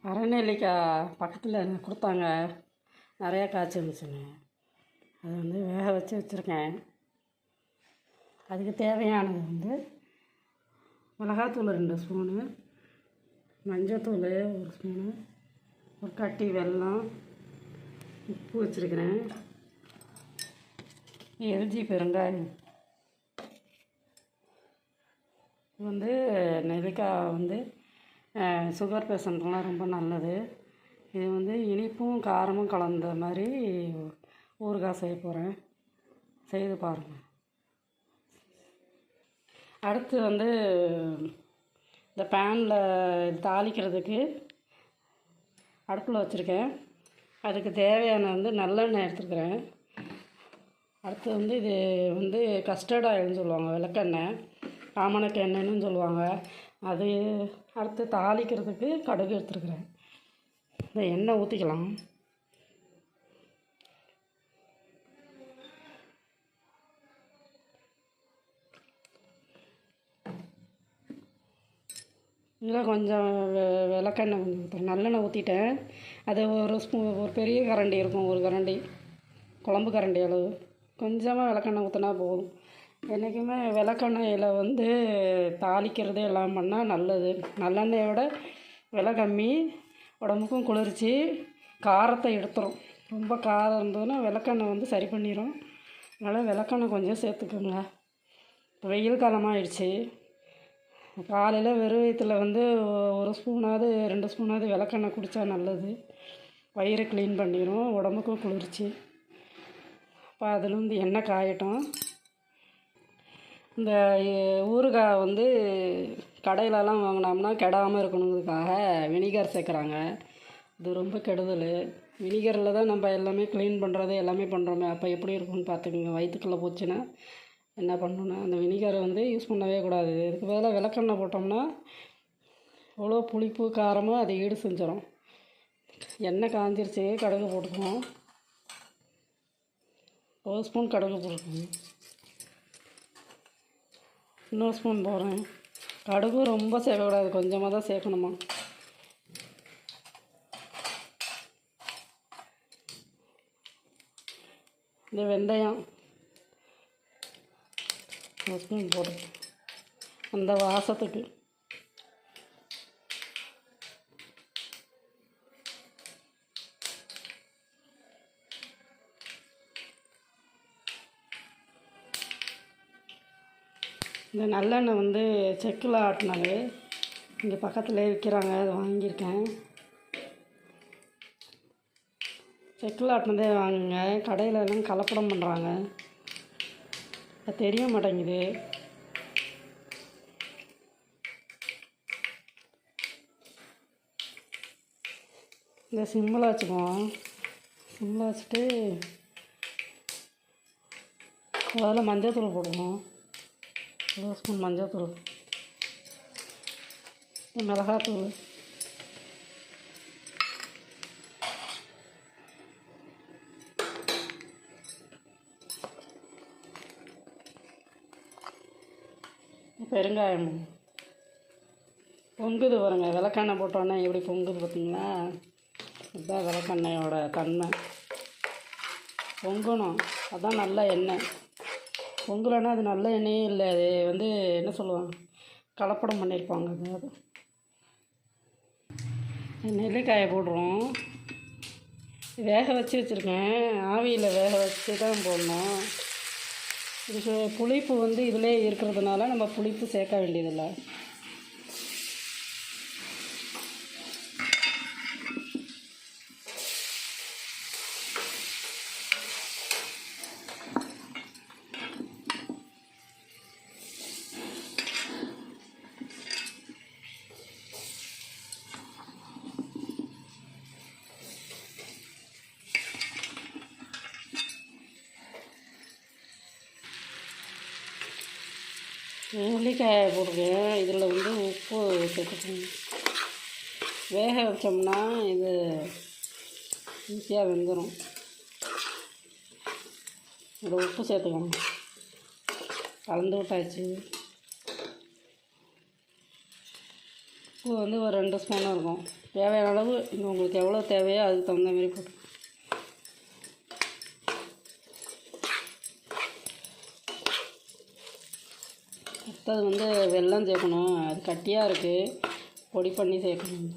அரைநெல்லிக்காய் பக்கத்தில் எனக்கு கொடுத்தாங்க, நிறையா காய்ச்சி இருந்துச்சுங்க. அதை வேக வச்சு வச்சுருக்கேன். அதுக்கு தேவையானது மிளகாத்தூள் 2 ஸ்பூனு, மஞ்சத்தூள் 1 ஸ்பூனு, ஒரு கட்டி வெல்லம், உப்பு வச்சுருக்கிறேன், எல்ஜி பெருங்காயம். நெல்லிக்காய் சுகர் பேஷண்ட்லாம் ரொம்ப நல்லது. இது இனிப்பும் காரமும் கலந்த மாதிரி ஊறுகாய் செய்ய போகிறேன். செய்து பாருங்கள். அடுத்து இந்த பேனில் தாளிக்கிறதுக்கு அடுப்பில் வச்சுருக்கேன். அதுக்கு தேவையான நல்லெண்ணெய் எடுத்துருக்கிறேன். அடுத்து இது கஸ்டர்ட் ஆயில்னு சொல்லுவாங்க, விளக்கெண்ணெய், ஆமணக்கு எண்ணெய்னு சொல்லுவாங்க. அது அடுத்து தாளிக்கிறதுக்கு கடுகு எடுத்துருக்குறேன். இந்த எண்ணெய் ஊற்றிக்கலாம். இதில் கொஞ்சம் விளக்கெண்ணெய் கொஞ்சம் நல்லெண்ணெய் ஊற்றிட்டேன். அது ஒரு பெரிய கரண்டி இருக்கும், ஒரு கரண்டி, குழம்பு கரண்டி அளவு கொஞ்சமாக விளக்கெண்ணெய் ஊற்றினா போதும். என்றைக்குமே விளக்கெண்ணெயில் தாளிக்கிறது எல்லாம் பண்ணால் நல்லது. நல்லெண்ணெயோட விலை கம்மி, உடம்புக்கும் குளிர்ச்சி, காரத்தை எடுத்துரும். ரொம்ப காரம் இருந்ததுன்னா விளக்கெண்ணெய் சரி பண்ணிடும். அதனால் விளக்கெண்ணெய் கொஞ்சம் சேர்த்துக்கோங்க. வெயில் காலமாகிடுச்சு. காலையில் வெறும் வயிற்றில் 1 ஸ்பூனாவது 2 ஸ்பூனாவது விளக்கெண்ணெய் குடித்தா நல்லது. வயிறு க்ளீன் பண்ணிடும், உடம்புக்கும் குளிர்ச்சி. இப்போ அதில் எண்ணெய் காயட்டும். இந்த ஊறுகாய் கடையிலலாம் வாங்கினோம்னா கெடாமல் இருக்கணுங்கிறதுக்காக வினிகர் சேர்க்குறாங்க. இது ரொம்ப கெடுதல். வினிகரில் தான் நம்ம எல்லாமே க்ளீன் பண்ணுறது எல்லாமே பண்ணுறோமே. அப்போ எப்படி இருக்கும்னு பார்த்துக்கோங்க. வயிற்றுக்குள்ளே போச்சுன்னா என்ன பண்ணணுன்னா அந்த வினிகரை யூஸ் பண்ணவே கூடாது. இதுக்கு பதிலாக விளக்கெண்ணெய் போட்டோம்னா எவ்வளோ புளிப்பு காரமோ அதை ஈடு செஞ்சிடும். எண்ணெய் காஞ்சிருச்சு, கடுகு போட்டுக்குவோம். 1 ஸ்பூன் கடுகு போட்டுக்கோங்க. இன்னொரு ஸ்பூன் போடுறேன். கடுகு ரொம்ப சேர்க்கக்கூடாது, கொஞ்சமாக தான் சேர்க்கணுமா. இந்த வெந்தயம் 1 ஸ்பூன் போடு, அந்த வாசத்துக்கு. இந்த நல்லெண்ணெய் செக்கில் ஆட்டினாலே இங்கே பக்கத்துலேயே விற்கிறாங்க, அதை வாங்கியிருக்கேன். செக்கில் ஆட்டினதே வாங்குங்க. கடையிலலாம் கலப்படம் பண்ணுறாங்க, அது தெரிய மாட்டேங்குது. இந்த சிம்மில் வச்சுக்குவோம். சிம்மில் வச்சுட்டு அதில் மஞ்சள் போடுவோம். 1 ஸ்பூன் மஞ்சள், மிளகாத்தூள், பெருங்காயம். பொங்குது பாருங்க, விளக்கெண்ணெய் போட்டோன்னே எப்படி பொங்குது பார்த்தீங்களா? இதுதான் விளக்கெண்ணெயோட தன்மை. பொங்கணும், அதுதான் நல்ல எண்ணெய். பொங்கலைன்னா அது நல்ல எண்ணெயே இல்லை. அது என்ன சொல்லுவாங்க, கலப்படம் பண்ணியிருப்பாங்க. அதாவது நெல்லிக்காயை போடுறோம். வேக வச்சு வச்சுருக்கேன், ஆவியில் வேக வச்சு தான் போடணும். இது புளிப்பு இதிலே இருக்கிறதுனால நம்ம புளிப்பு சேர்க்க வேண்டியதில்லை. நெல்லிக்காயை போடுவேன். இதில் உப்பு சேர்த்துக்கணும். வேக வச்சோம்னா இது ஈஸியாக வெந்துடும். இதில் உப்பு சேர்த்துக்கணும். கலந்து விட்டாச்சு. உப்பு வந்து ஒரு 2 ஸ்பூன் இருக்கும். தேவையான அளவு உங்களுக்கு எவ்வளோ தேவையோ அதுக்கு தகுந்த மாதிரி போட்டு. அடுத்தது வந்து வெல்லம் சேர்க்கணும். அது கட்டியாக இருக்குது, பொடி பண்ணி சேர்க்கணும்.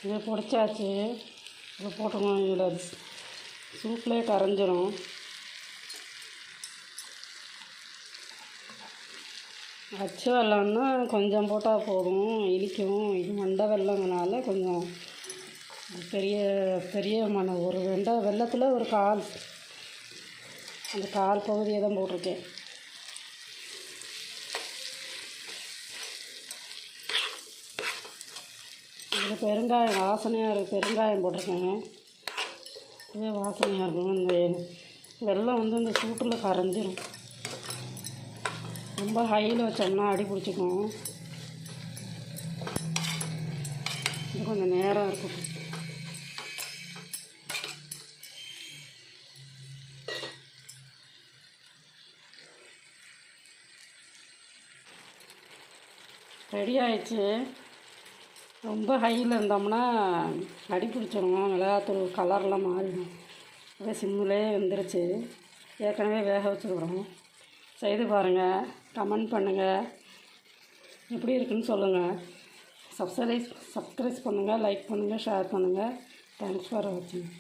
இதை பொடிச்சாச்சு. இதை போட்டுக்கணும். இதில் சூப்லேயே கரைஞ்சிரும். அச்சு வெல்லம்னா கொஞ்சம் போட்டால் போதும், இனிக்கும். இது மண்டை வெல்லங்கனால கொஞ்சம் பெரிய பெரிய ஒரு வெல்லத்தில் ஒரு கால், அந்த கால் பகுதியை தான் போட்டிருக்கேன். இதில் பெருங்காயம் வாசனையாக இருக்குது, பெருங்காயம் போட்டிருக்கேங்க. இதே வாசனையாக இருக்கும். இந்த வெல்லம் வந்து இந்த சூட்டில் கரைஞ்சிரும். ரொம்ப ஹையில் வச்சோம்னா அடி பிடிச்சிக்கும். இது கொஞ்சம் நேரம் இருக்கும். ரெடி ஆயிடுச்சு. ரொம்ப ஹையில் இருந்தோம்னா அடி பிடிச்சிடும், மிளகாத்தூள் கலர்லாம் மாறிடும். அதே சிம்மிலே வெந்துருச்சு. ஏற்கனவே வேக வச்சுருக்குறோம். செய்து பாருங்கள், கமெண்ட் பண்ணுங்கள், எப்படி இருக்குன்னு சொல்லுங்கள். சப்ஸ்கிரைப் பண்ணுங்கள், லைக் பண்ணுங்கள், ஷேர் பண்ணுங்கள். தேங்க்ஸ் ஃபார் வாட்சிங்.